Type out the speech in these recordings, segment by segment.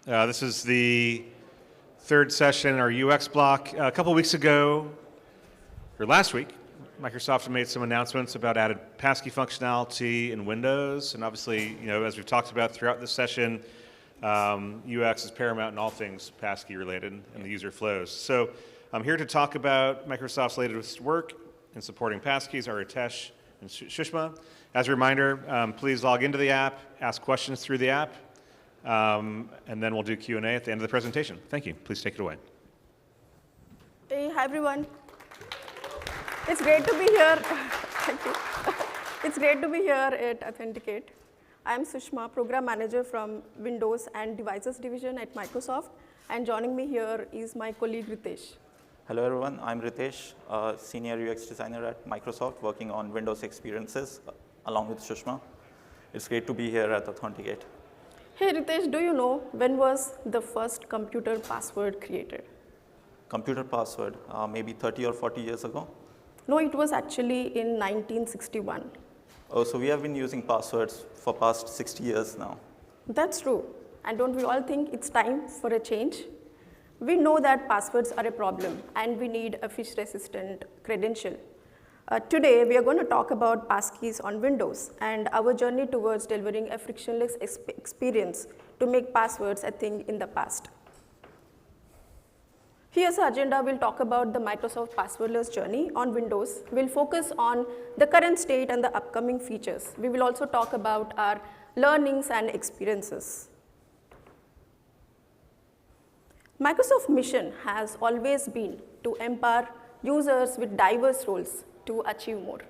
This is the third session, our UX block. A couple weeks ago, or last week, Microsoft made some announcements about added passkey functionality in Windows, and obviously, as we've talked about throughout this session, UX is paramount in all things passkey related and the user flows. So I'm here to talk about Microsoft's latest work in supporting passkeys, are Ritesh and Sushma. As a reminder, please log into the app, ask questions through the app, and then we'll do Q&A at the end of the presentation. Thank you. Please take it away. Hey, hi everyone. It's great to be here. Thank you. It's great to be here at Authenticate. I'm Sushma, Program Manager from Windows and Devices Division at Microsoft. And joining me here is my colleague Ritesh. Hello everyone, I'm Ritesh, Senior UX Designer at Microsoft working on Windows experiences along with Sushma. It's great to be here at Authenticate. Hey Ritesh, do you know when was the first computer password created? Computer password, maybe 30 or 40 years ago? No, it was actually in 1961. Oh, so we have been using passwords for past 60 years now. That's true. And don't we all think it's time for a change? We know that passwords are a problem and we need a phish-resistant credential. Today, we are going to talk about passkeys on Windows and our journey towards delivering a frictionless experience to make passwords a thing in the past. Here's the agenda. We'll talk about the Microsoft passwordless journey on Windows. We'll focus on the current state and the upcoming features. We will also talk about our learnings and experiences. Microsoft's mission has always been to empower users with diverse roles to achieve more.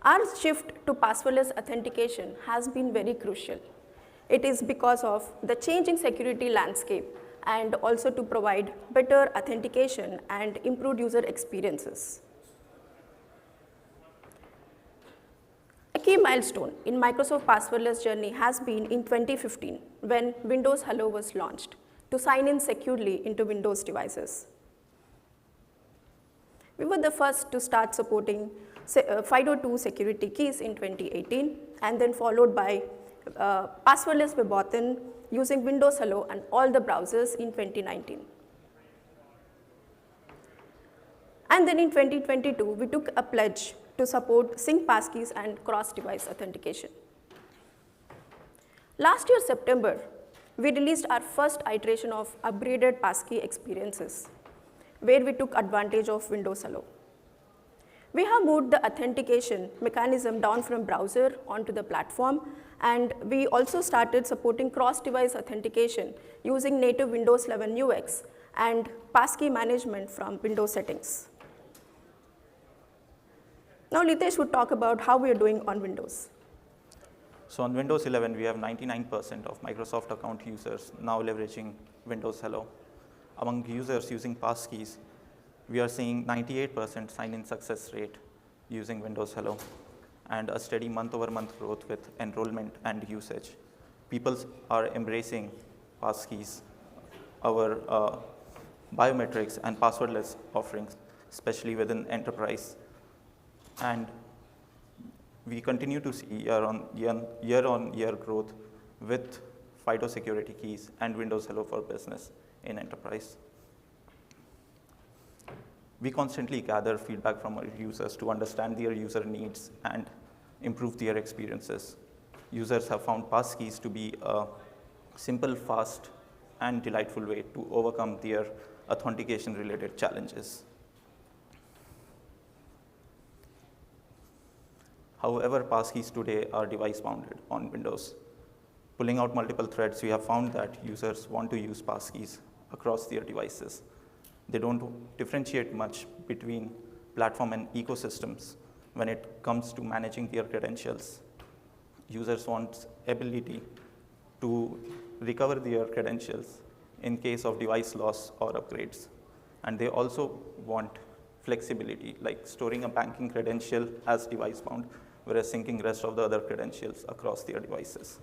Our shift to passwordless authentication has been very crucial. It is because of the changing security landscape and also to provide better authentication and improved user experiences. A key milestone in Microsoft passwordless journey has been in 2015 when Windows Hello was launched to sign in securely into Windows devices. We were the first to start supporting FIDO 2 security keys in 2018 and then followed by passwordless WebAuthn using Windows Hello and all the browsers in 2019. And then in 2022, we took a pledge to support sync passkeys and cross-device authentication. Last year, September, we released our first iteration of upgraded passkey experiences, where we took advantage of Windows Hello. We have moved the authentication mechanism down from browser onto the platform, and we also started supporting cross-device authentication using native Windows 11 UX and passkey management from Windows settings. Now Ritesh would talk about how we are doing on Windows. So on Windows 11, we have 99% of Microsoft account users now leveraging Windows Hello. Among users using passkeys, we are seeing 98% sign-in success rate using Windows Hello and a steady month-over-month growth with enrollment and usage. People are embracing passkeys, our biometrics and passwordless offerings, especially within enterprise. And we continue to see year-on-year growth with FIDO security keys and Windows Hello for Business in enterprise. We constantly gather feedback from our users to understand their user needs and improve their experiences. Users have found passkeys to be a simple, fast, and delightful way to overcome their authentication-related challenges. However, passkeys today are device-bounded on Windows. Pulling out multiple threads, we have found that users want to use passkeys across their devices. They don't differentiate much between platform and ecosystems when it comes to managing their credentials. Users want ability to recover their credentials in case of device loss or upgrades. And they also want flexibility, like storing a banking credential as device-bound, whereas syncing rest of the other credentials across their devices.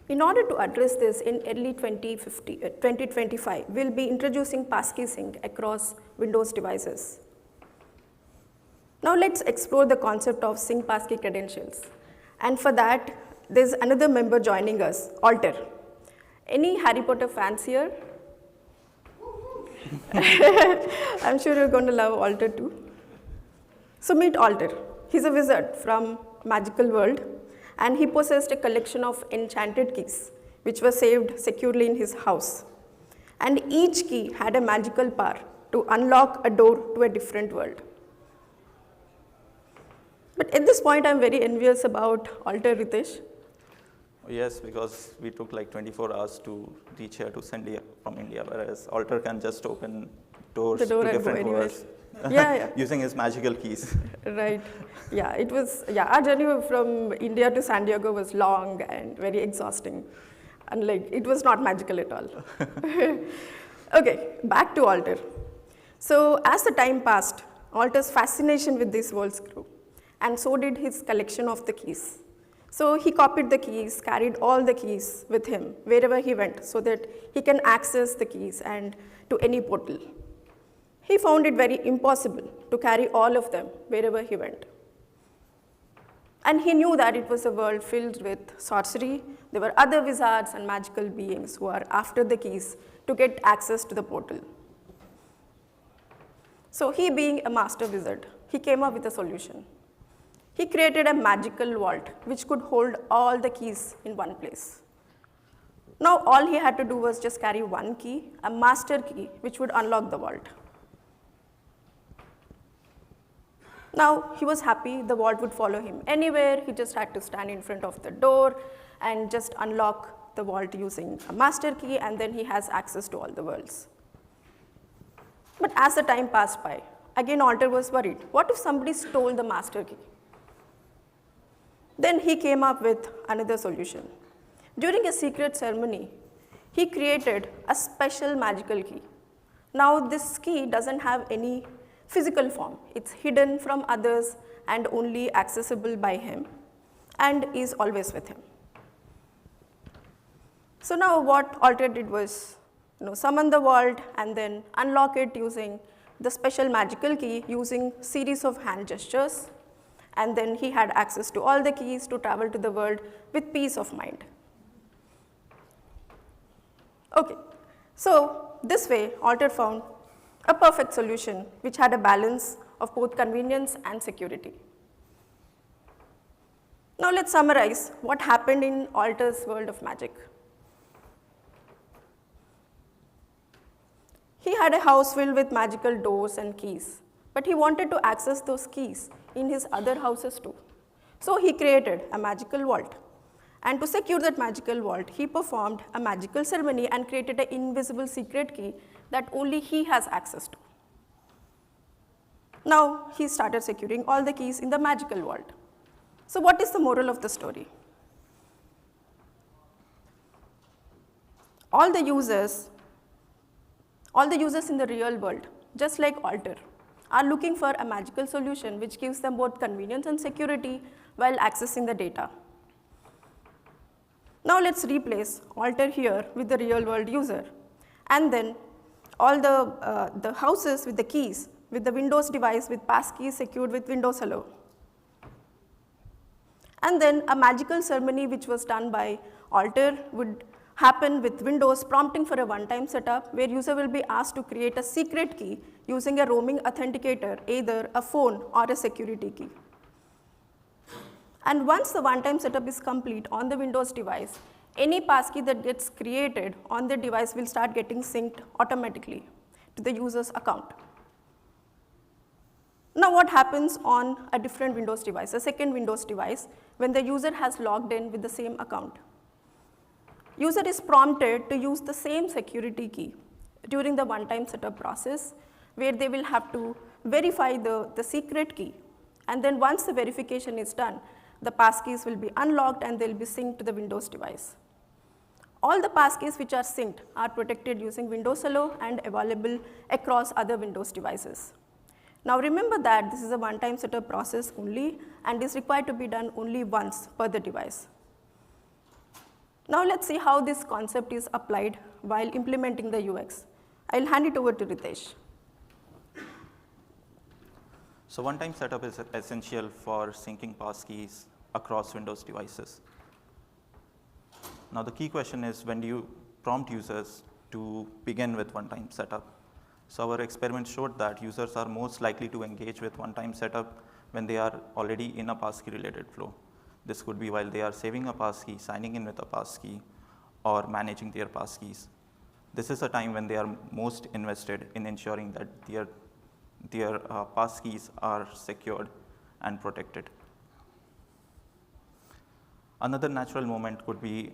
In order to address this in early 2025, we'll be introducing passkey sync across Windows devices. Now let's explore the concept of sync passkey credentials. And for that, there's another member joining us, Alter. Any Harry Potter fans here? I'm sure you're going to love Alter too. So meet Alter. He's a wizard from magical world, and he possessed a collection of enchanted keys, which were saved securely in his house. And each key had a magical power to unlock a door to a different world. But at this point, I'm very envious about Alter, Ritesh. Yes, because we took like 24 hours to reach here to Sandia from India, whereas Alter can just open doors The door to and different go anywhere. worlds Yeah. using his magical keys. Right. Yeah, it was, our journey from India to San Diego was long and very exhausting. And like, it was not magical at all. Okay, back to Alter. So as the time passed, Alter's fascination with these worlds grew, and so did his collection of the keys. So he copied the keys, carried all the keys with him wherever he went so that he can access the keys and to any portal. He found it very impossible to carry all of them wherever he went. And he knew that it was a world filled with sorcery. There were other wizards and magical beings who are after the keys to get access to the portal. So he, being a master wizard, he came up with a solution. He created a magical vault which could hold all the keys in one place. Now all he had to do was just carry one key, a master key, which would unlock the vault. Now he was happy the vault would follow him anywhere. He just had to stand in front of the door and just unlock the vault using a master key, and then he has access to all the worlds. But as the time passed by, again Alter was worried. What if somebody stole the master key? Then he came up with another solution. During a secret ceremony, he created a special magical key. Now this key doesn't have any physical form. It's hidden from others and only accessible by him, and is always with him. So now what Alter did was summon the vault and then unlock it using the special magical key using series of hand gestures. And then he had access to all the keys to travel to the world with peace of mind. Okay, so this way Alter found a perfect solution which had a balance of both convenience and security. Now let's summarize what happened in Alter's world of magic. He had a house filled with magical doors and keys, but he wanted to access those keys in his other houses too. So he created a magical vault. And to secure that magical vault, he performed a magical ceremony and created an invisible secret key that only he has access to. Now he started securing all the keys in the magical vault. So what is the moral of the story? All the users in the real world, just like Alter, are looking for a magical solution which gives them both convenience and security while accessing the data. Now let's replace Alter here with the real world user, and then all the houses with the keys, with the Windows device with Passkeys secured with Windows Hello. And then a magical ceremony which was done by Alter would happen with Windows prompting for a one-time setup where user will be asked to create a secret key using a roaming authenticator, either a phone or a security key. And once the one-time setup is complete on the Windows device, any passkey that gets created on the device will start getting synced automatically to the user's account. Now what happens on a different Windows device, a second Windows device, when the user has logged in with the same account? User is prompted to use the same security key during the one-time setup process, where they will have to verify the secret key. And then once the verification is done, the passkeys will be unlocked and they'll be synced to the Windows device. All the passkeys which are synced are protected using Windows Hello and available across other Windows devices. Now remember that this is a one-time setup process only and is required to be done only once per the device. Now let's see how this concept is applied while implementing the UX. I'll hand it over to Ritesh. So one-time setup is essential for syncing passkeys across Windows devices. Now the key question is, when do you prompt users to begin with one-time setup? So our experiment showed that users are most likely to engage with one-time setup when they are already in a passkey related flow. This could be while they are saving a passkey, signing in with a passkey, or managing their passkeys. This is a time when they are most invested in ensuring that their passkeys are secured and protected. Another natural moment could be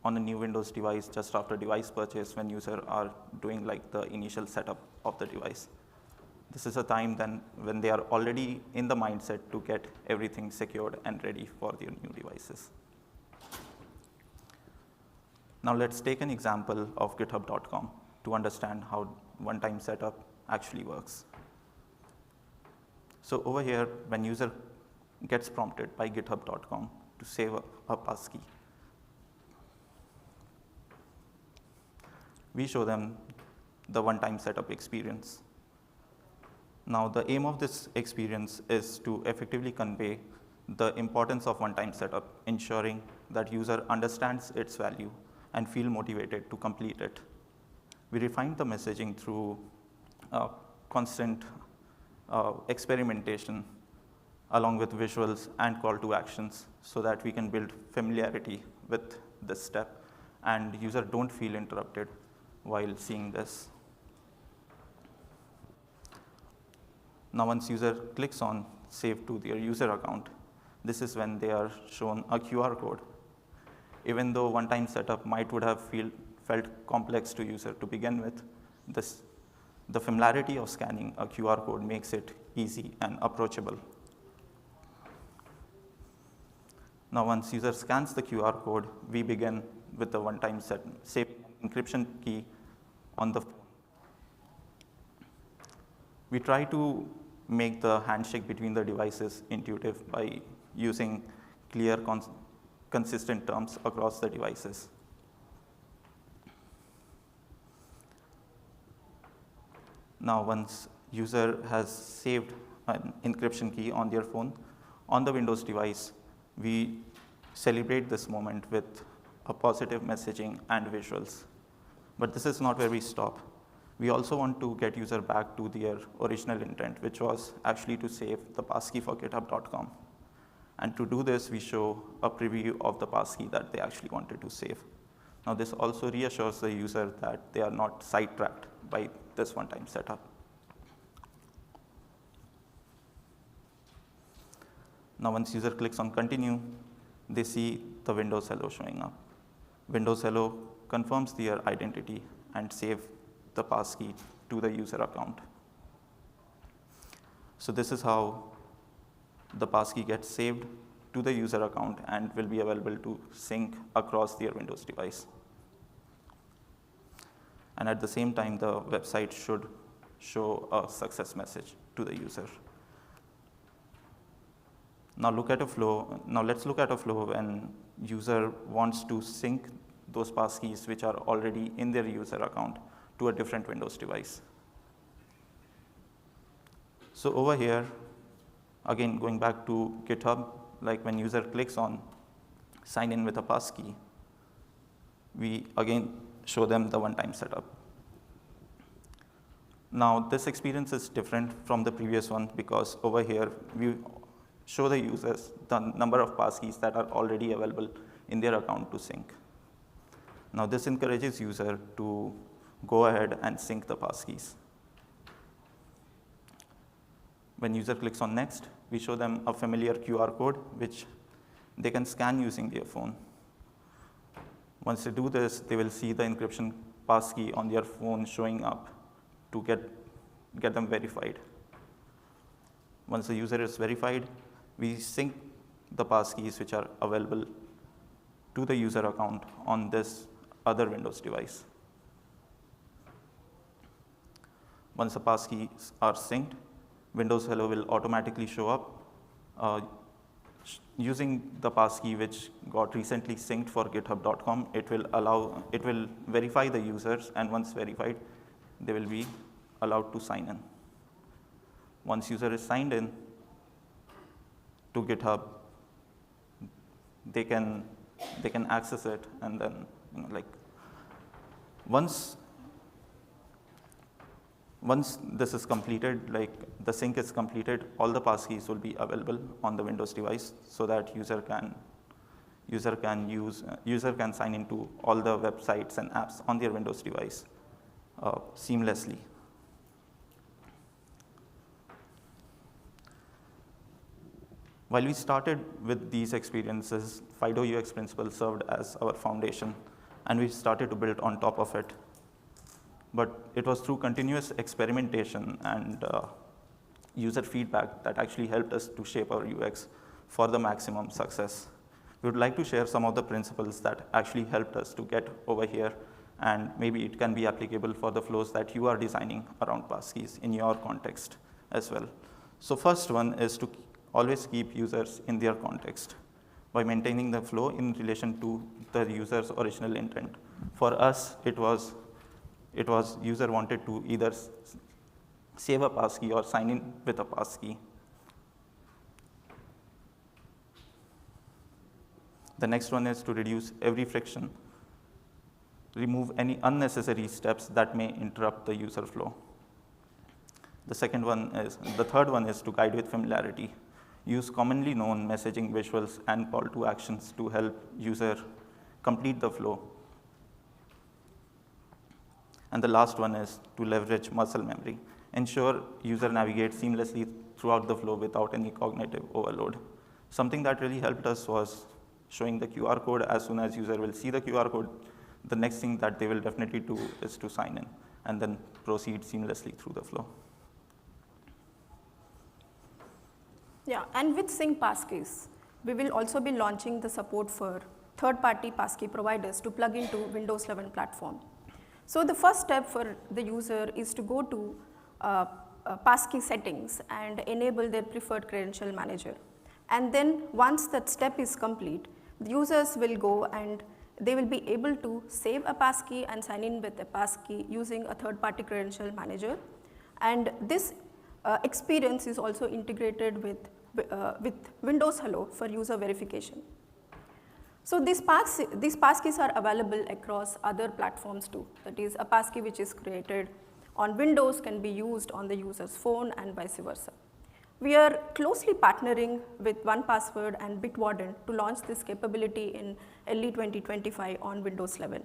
on a new Windows device just after device purchase, when users are doing like the initial setup of the device. This is a time then when they are already in the mindset to get everything secured and ready for their new devices. Now let's take an example of github.com to understand how one-time setup actually works. So over here, when user gets prompted by github.com to save a passkey, we show them the one-time setup experience. Now the aim of this experience is to effectively convey the importance of one-time setup, ensuring that user understands its value and feel motivated to complete it. We refined the messaging through constant experimentation along with visuals and call to actions so that we can build familiarity with this step and user don't feel interrupted while seeing this. Now once user clicks on save to their user account, this is when they are shown a QR code. Even though one-time setup would have felt complex to user to begin with, the familiarity of scanning a QR code makes it easy and approachable. Now once user scans the QR code, we begin with the one-time save encryption key on the phone. We try to make the handshake between the devices intuitive by using clear, consistent terms across the devices. Now once user has saved an encryption key on their phone, on the Windows device, we celebrate this moment with a positive messaging and visuals. But this is not where we stop. We also want to get user back to their original intent, which was actually to save the passkey for github.com. And to do this, we show a preview of the passkey that they actually wanted to save. Now this also reassures the user that they are not sidetracked by this one-time setup. Now once user clicks on continue, they see the Windows Hello showing up. Windows Hello confirms their identity and save the passkey to the user account. So this is how the passkey gets saved to the user account and will be available to sync across their Windows device. And at the same time, the website should show a success message to the user. Now let's look at a flow when user wants to sync those passkeys which are already in their user account to a different Windows device. So over here, again going back to GitHub, like when user clicks on sign in with a passkey, we again show them the one-time setup. Now this experience is different from the previous one because over here we show the users the number of passkeys that are already available in their account to sync. Now this encourages user to go ahead and sync the passkeys. When user clicks on next, we show them a familiar QR code which they can scan using their phone. Once they do this, they will see the encryption passkey on their phone showing up to get them verified. Once the user is verified, we sync the passkeys which are available to the user account on this other Windows device. Once the passkeys are synced, Windows Hello will automatically show up. Using the passkey which got recently synced for github.com, it will verify the users, and once verified, they will be allowed to sign in. Once user is signed in to GitHub, they can they can access it, and then once this is completed, like the sync is completed, all the passkeys will be available on the Windows device, so that user can sign into all the websites and apps on their Windows device seamlessly. While we started with these experiences, FIDO UX principle served as our foundation, and we started to build on top of it. But it was through continuous experimentation and user feedback that actually helped us to shape our UX for the maximum success. We would like to share some of the principles that actually helped us to get over here, and maybe it can be applicable for the flows that you are designing around passkeys in your context as well. So first one is to always keep users in their context by maintaining the flow in relation to the user's original intent. For us, it was user wanted to either save a passkey or sign in with a passkey. The next one is to reduce every friction, remove any unnecessary steps that may interrupt the user flow. The third one is to guide with familiarity. Use commonly known messaging visuals and call to actions to help user complete the flow. And the last one is to leverage muscle memory. Ensure user navigates seamlessly throughout the flow without any cognitive overload. Something that really helped us was showing the QR code. As soon as user will see the QR code, the next thing that they will definitely do is to sign in and then proceed seamlessly through the flow. Yeah, and with Sync Passkeys, we will also be launching the support for third-party passkey providers to plug into Windows 11 platform. So the first step for the user is to go to passkey settings and enable their preferred credential manager. And then once that step is complete, the users will go and they will be able to save a passkey and sign in with a passkey using a third-party credential manager. And this experience is also integrated with Windows Hello for user verification. So these passkeys are available across other platforms too. That is, a passkey which is created on Windows can be used on the user's phone and vice versa. We are closely partnering with 1Password and Bitwarden to launch this capability in early 2025 on Windows 11.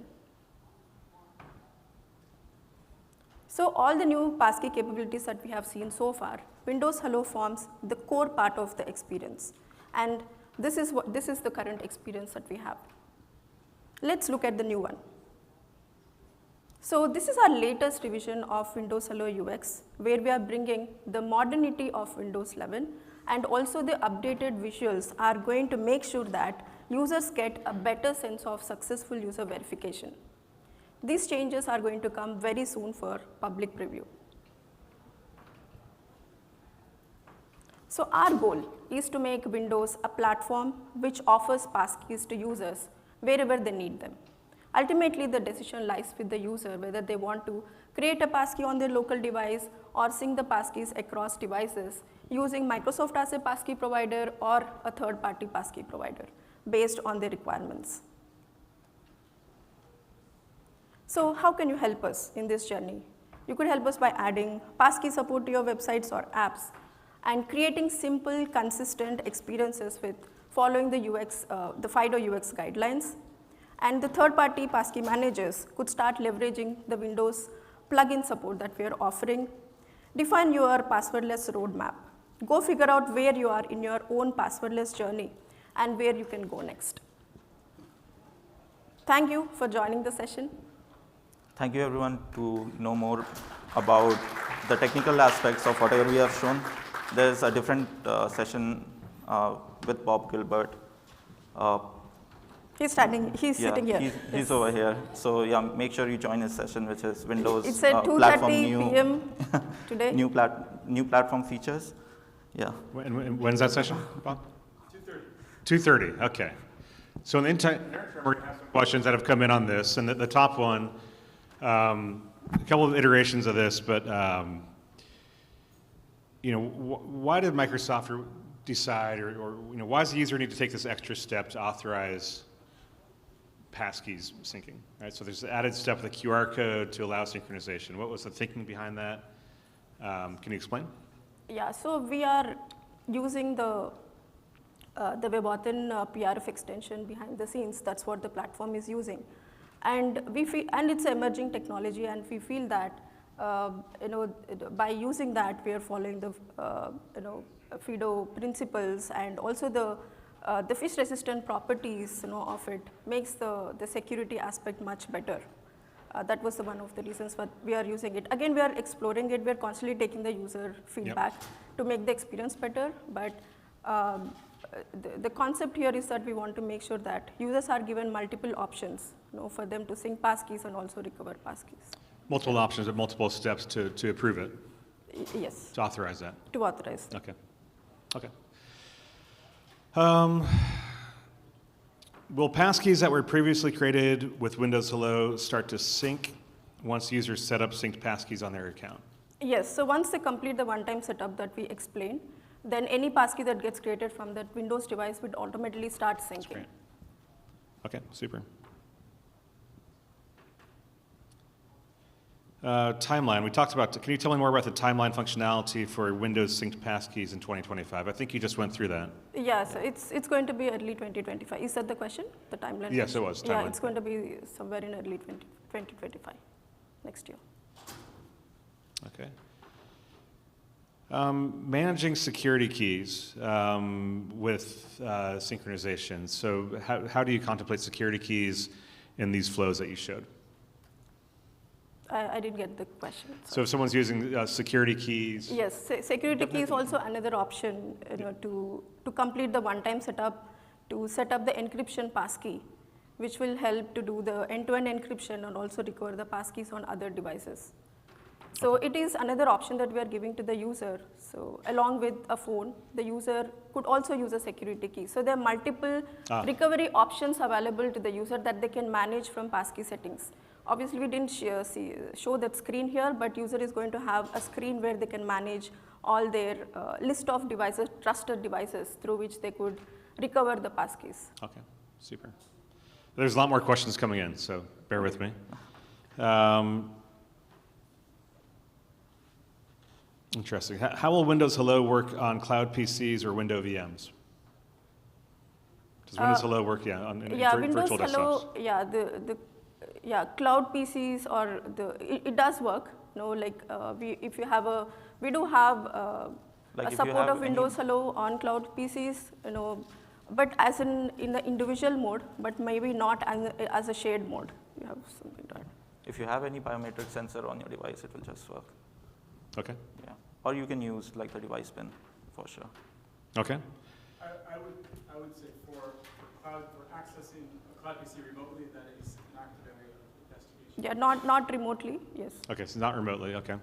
So all the new passkey capabilities that we have seen so far, Windows Hello forms the core part of the experience. And this is the current experience that we have. Let's look at the new one. So this is our latest revision of Windows Hello UX, where we are bringing the modernity of Windows 11, and also the updated visuals are going to make sure that users get a better sense of successful user verification. These changes are going to come very soon for public preview. So our goal is to make Windows a platform which offers passkeys to users wherever they need them. Ultimately, the decision lies with the user whether they want to create a passkey on their local device or sync the passkeys across devices using Microsoft as a passkey provider or a third-party passkey provider based on their requirements. So how can you help us in this journey? You could help us by adding passkey support to your websites or apps and creating simple, consistent experiences with following the FIDO UX guidelines. And the third-party passkey managers could start leveraging the Windows plugin support that we are offering. Define your passwordless roadmap. Go figure out where you are in your own passwordless journey and where you can go next. Thank you for joining the session. Thank you everyone to know more about the technical aspects of whatever we have shown. There's a different session with Bob Gilbert. He's sitting here. He's over here. So yeah, make sure you join his session, which is Windows it's at 2:30 p.m. today. new platform features. Yeah. When's that session, Bob? 2:30. 2:30. Okay. So in the interim, we're going to have some questions that have come in on this, and the top one, a couple of iterations of this, but why did Microsoft decide, or why does the user need to take this extra step to authorize passkeys syncing, right? So there's an added step with a QR code to allow synchronization. What was the thinking behind that? Can you explain? Yeah, so we are using the WebAuthn PRF extension behind the scenes. That's what the platform is using, and it's emerging technology, and we feel that by using that we are following the FIDO principles, and also the fish resistant properties of it makes the security aspect much better. That was one of the reasons why we are using it. Again, we are exploring it. We are constantly taking the user feedback to make the experience better. But the concept here is that we want to make sure that users are given multiple options for them to sync passkeys and also recover passkeys. Multiple options and multiple steps to approve it, Yes, to authorize that. to authorize. Okay. Okay. Will passkeys that were previously created with Windows Hello start to sync once users set up synced passkeys on their account? Yes, so once they complete the one-time setup that we explained, then any passkey that gets created from that Windows device would automatically start syncing. Great. Okay, super. Timeline, we talked about, can you tell me more about the timeline functionality for Windows synced passkeys in 2025? I think you just went through that. Yeah, so it's going to be early 2025. Is that the question, the timeline? Yes, it was, Yeah, timeline. it's going to be somewhere in early 2025, next year. Okay. Managing security keys with synchronization. So how do you contemplate security keys in these flows that you showed? I didn't get the question. So if someone's using security keys, Yes, security key is also another option to complete the one-time setup, to set up the encryption passkey, which will help to do the end-to-end encryption and also recover the passkeys on other devices. So it is another option that we are giving to the user. So along with a phone, the user could also use a security key. So there are multiple recovery options available to the user that they can manage from passkey settings. Obviously, we didn't show that screen here, but user is going to have a screen where they can manage all their list of devices, trusted devices through which they could recover the passkeys. okay, super. There's a lot more questions coming in, so bear with me. Interesting. How will Windows Hello work on cloud PCs or Windows VMs? Does Windows Hello work, on Windows virtual desktops? Hello, cloud PCs or it does work. If you have we do have a support of Windows Hello on cloud PCs, but as in the individual mode, but maybe not as a shared mode. You have something to add. If you have any biometric sensor on your device, it will just work. Okay. Yeah. Or you can use like the device pin for sure. Okay. I would say for accessing a cloud PC remotely, that is an active area of investigation. Yeah, not remotely. Yes. Okay, so not remotely. Okay.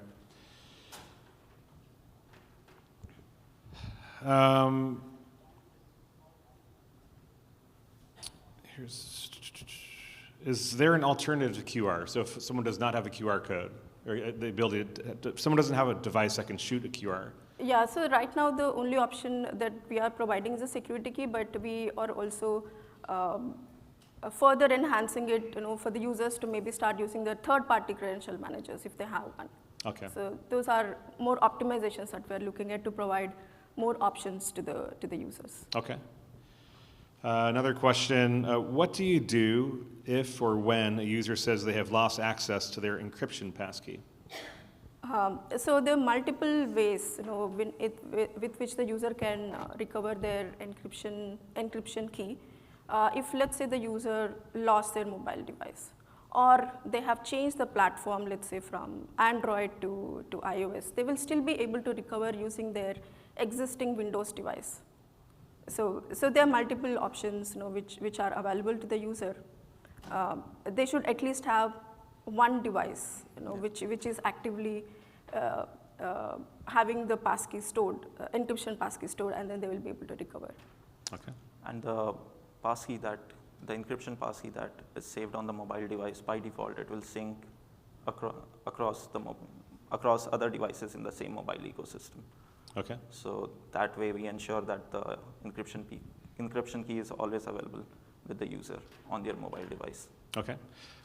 Is there an alternative to QR? So if someone does not have a QR code, or the ability if someone doesn't have a device that can shoot a QR? Yeah, so right now the only option that we are providing is a security key, but we are also further enhancing it, for the users to maybe start using the third-party credential managers if they have one. Okay. So those are more optimizations that we are looking at to provide more options to the users. Okay. Another question, what do you do if or when a user says they have lost access to their encryption passkey? So there are multiple ways, with which the user can recover their encryption key. If let's say the user lost their mobile device, or they have changed the platform, let's say from Android to iOS, they will still be able to recover using their existing Windows device. So there are multiple options, which are available to the user. They should at least have one device, which is actively having the passkey stored, encryption passkey stored, and then they will be able to recover. Okay. And the encryption passkey that is saved on the mobile device, by default, it will sync across other devices in the same mobile ecosystem. Okay. So that way we ensure that the encryption key is always available. with the user on their mobile device. Okay.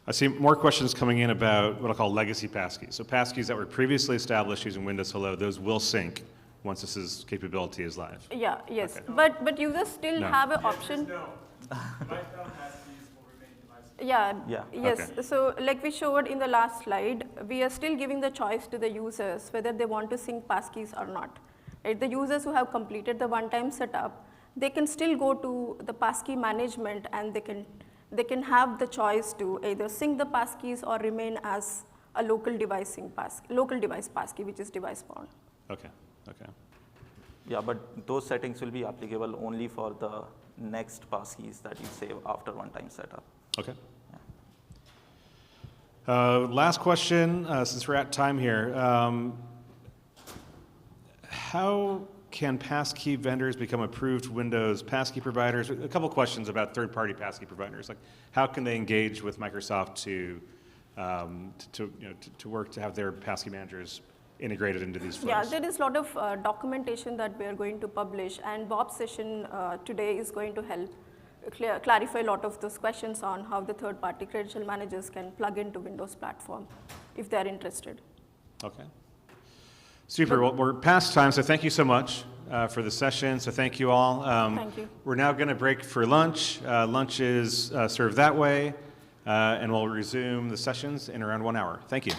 I see more questions coming in about what I'll call legacy passkeys. So passkeys that were previously established using Windows Hello, those will sync once capability is live. Yeah, yes. Okay. But users still No. have an Yeah, option. no. Lifetime passkeys will remain device. Yeah, Yeah. yes. Okay. So like we showed in the last slide, we are still giving the choice to the users whether they want to sync passkeys or not. Right? The users who have completed the one-time setup, they can still go to the passkey management and they can have the choice to either sync the passkeys or remain as a local device passkey, which is device bound. Okay. Okay. Yeah, but those settings will be applicable only for the next passkeys that you save after one-time setup. Okay. Last question, since we're at time here. How can passkey vendors become approved Windows passkey providers? A couple questions about third-party passkey providers. Like, how can they engage with Microsoft to work to have their passkey managers integrated into these flows? Yeah, there is a lot of documentation that we are going to publish, and Bob's session today is going to help clarify a lot of those questions on how the third-party credential managers can plug into Windows platform if they're interested. Okay. Super. Well, we're past time, so thank you so much for the session. So thank you all. Thank you. We're now going to break for lunch. Lunch is served that way, and we'll resume the sessions in around 1 hour. Thank you.